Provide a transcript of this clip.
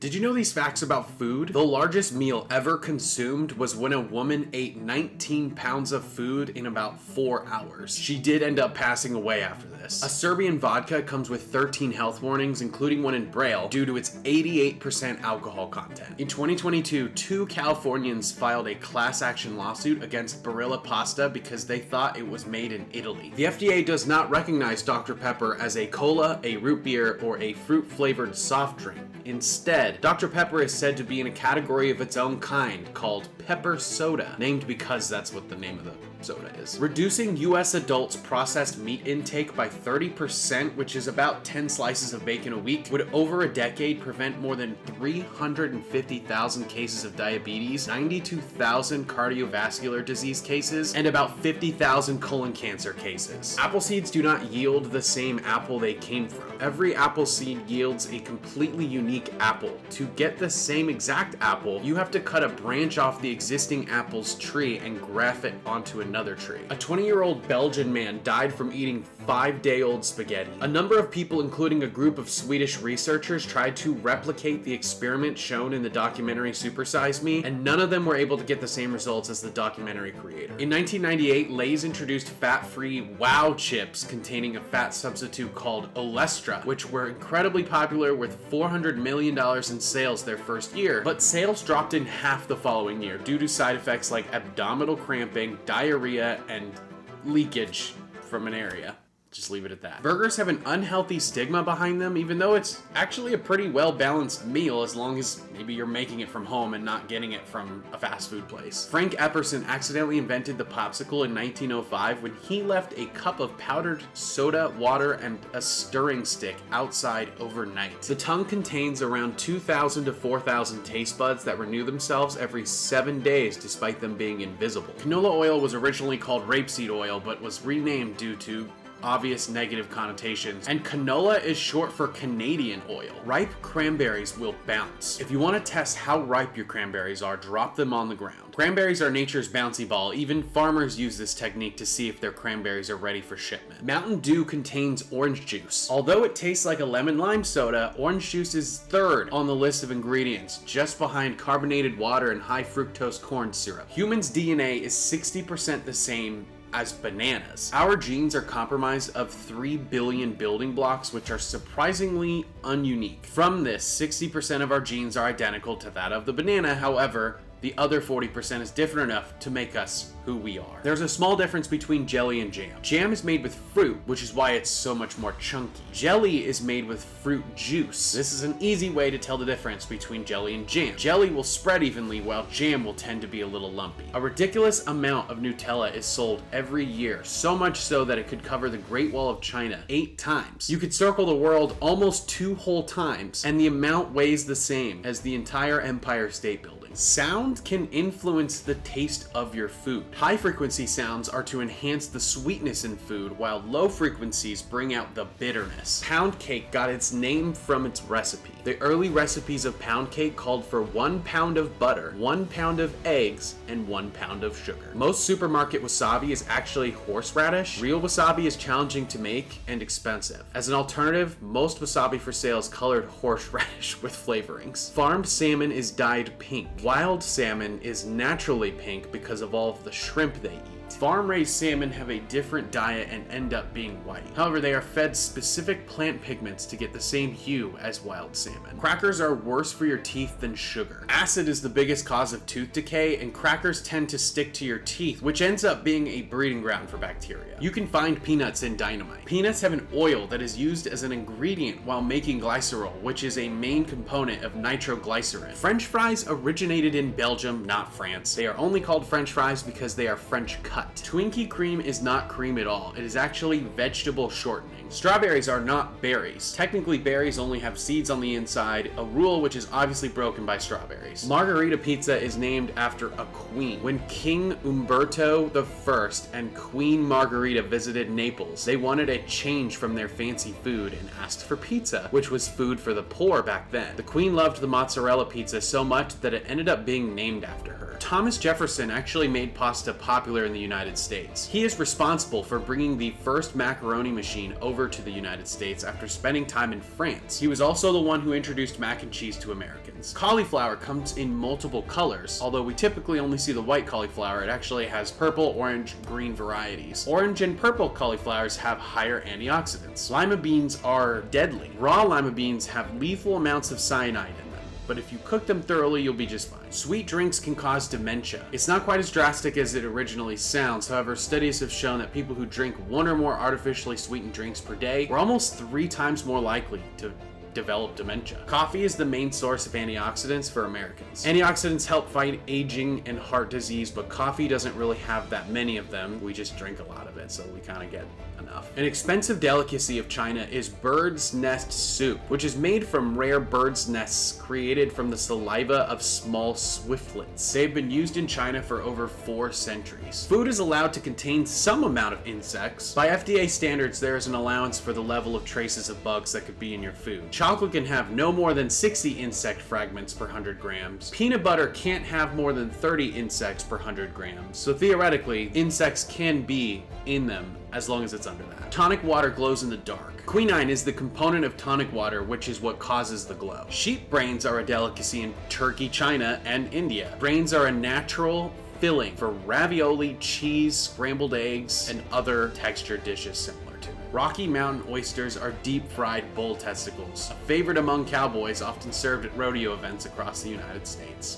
Did you know these facts about food? The largest meal ever consumed was when a woman ate 19 pounds of food in about 4 hours. She did end up passing away after this. A Serbian vodka comes with 13 health warnings, including one in Braille, due to its 88% alcohol content. In 2022, 2 Californians filed a class action lawsuit against Barilla Pasta because they thought it was made in Italy. The FDA does not recognize Dr. Pepper as a cola, a root beer, or a fruit-flavored soft drink. Instead, Dr. Pepper is said to be in a category of its own kind called pepper soda, named because that's what the name of the soda is. Reducing US adults' processed meat intake by 30%, which is about 10 slices of bacon a week, would over a decade prevent more than 350,000 cases of diabetes, 92,000 cardiovascular disease cases, and about 50,000 colon cancer cases. Apple seeds do not yield the same apple they came from. Every apple seed yields a completely unique apple. To get the same exact apple, you have to cut a branch off the existing apple's tree and graft it onto another tree. A 20-year-old Belgian man died from eating 5-day-old spaghetti. A number of people, including a group of Swedish researchers, tried to replicate the experiment shown in the documentary Super Size Me, and none of them were able to get the same results as the documentary creator. In 1998, Lay's introduced fat-free Wow chips containing a fat substitute called Olestra, which were incredibly popular with $400 million in sales their first year, but sales dropped in half the following year due to side effects like abdominal cramping, diarrhea, and leakage from an area. Just leave it at that. Burgers have an unhealthy stigma behind them, even though it's actually a pretty well-balanced meal as long as maybe you're making it from home and not getting it from a fast food place. Frank Epperson accidentally invented the popsicle in 1905 when he left a cup of powdered soda, water, and a stirring stick outside overnight. The tongue contains around 2,000 to 4,000 taste buds that renew themselves every 7 days despite them being invisible. Canola oil was originally called rapeseed oil, but was renamed due to obvious negative connotations, and canola is short for Canadian oil. Ripe cranberries will bounce. If you want to test how ripe your cranberries are, drop them on the ground. Cranberries are nature's bouncy ball. Even farmers use this technique to see if their cranberries are ready for shipment. Mountain Dew contains orange juice. Although it tastes like a lemon lime soda, orange juice is third on the list of ingredients, just behind carbonated water and high fructose corn syrup. Humans' DNA is 60% the same as bananas. Our genes are comprised of 3 billion building blocks, which are surprisingly ununique. From this, 60% of our genes are identical to that of the banana. However, the other 40% is different enough to make us who we are. There's a small difference between jelly and jam. Jam is made with fruit, which is why it's so much more chunky. Jelly is made with fruit juice. This is an easy way to tell the difference between jelly and jam. Jelly will spread evenly, while jam will tend to be a little lumpy. A ridiculous amount of Nutella is sold every year, so much so that it could cover the Great Wall of China 8 times. You could circle the world almost 2 whole times, and the amount weighs the same as the entire Empire State Building. Sound can influence the taste of your food. High frequency sounds are to enhance the sweetness in food, while low frequencies bring out the bitterness. Pound cake got its name from its recipe. The early recipes of pound cake called for 1 pound of butter, 1 pound of eggs, and 1 pound of sugar. Most supermarket wasabi is actually horseradish. Real wasabi is challenging to make and expensive. As an alternative, most wasabi for sale is colored horseradish with flavorings. Farmed salmon is dyed pink. Wild salmon is naturally pink because of all of the shrimp they eat. Farm-raised salmon have a different diet and end up being white. However, they are fed specific plant pigments to get the same hue as wild salmon. Crackers are worse for your teeth than sugar. Acid is the biggest cause of tooth decay, and crackers tend to stick to your teeth, which ends up being a breeding ground for bacteria. You can find peanuts in dynamite. Peanuts have an oil that is used as an ingredient while making glycerol, which is a main component of nitroglycerin. French fries originated in Belgium, not France. They are only called French fries because they are French cut. Twinkie cream is not cream at all. It is actually vegetable shortening. Strawberries are not berries. Technically, berries only have seeds on the inside, a rule which is obviously broken by strawberries. Margarita pizza is named after a queen. When King Umberto I and Queen Margherita visited Naples, they wanted a change from their fancy food and asked for pizza, which was food for the poor back then. The queen loved the mozzarella pizza so much that it ended up being named after her. Thomas Jefferson actually made pasta popular in the United States. He is responsible for bringing the first macaroni machine over to the United States after spending time in France. He was also the one who introduced mac and cheese to Americans. Cauliflower comes in multiple colors, although we typically only see the white cauliflower. It actually has purple, orange, green varieties. Orange and purple cauliflowers have higher antioxidants. Lima beans are deadly. Raw lima beans have lethal amounts of cyanide in them, but if you cook them thoroughly, you'll be just fine. Sweet drinks can cause dementia. It's not quite as drastic as it originally sounds. However, studies have shown that people who drink one or more artificially sweetened drinks per day are almost 3 times more likely to develop dementia. Coffee is the main source of antioxidants for Americans. Antioxidants help fight aging and heart disease, but coffee doesn't really have that many of them. We just drink a lot of it, so we kind of get enough. An expensive delicacy of China is bird's nest soup, which is made from rare bird's nests created from the saliva of small swiftlets. They've been used in China for over 4 centuries. Food is allowed to contain some amount of insects. By FDA standards, there is an allowance for the level of traces of bugs that could be in your food. Chocolate can have no more than 60 insect fragments per 100 grams. Peanut butter can't have more than 30 insects per 100 grams. So theoretically, insects can be in them as long as it's under that. Tonic water glows in the dark. Quinine is the component of tonic water, which is what causes the glow. Sheep brains are a delicacy in Turkey, China, and India. Brains are a natural filling for ravioli, cheese, scrambled eggs, and other textured dishes similar to it. Rocky Mountain oysters are deep-fried bull testicles, a favorite among cowboys, often served at rodeo events across the United States.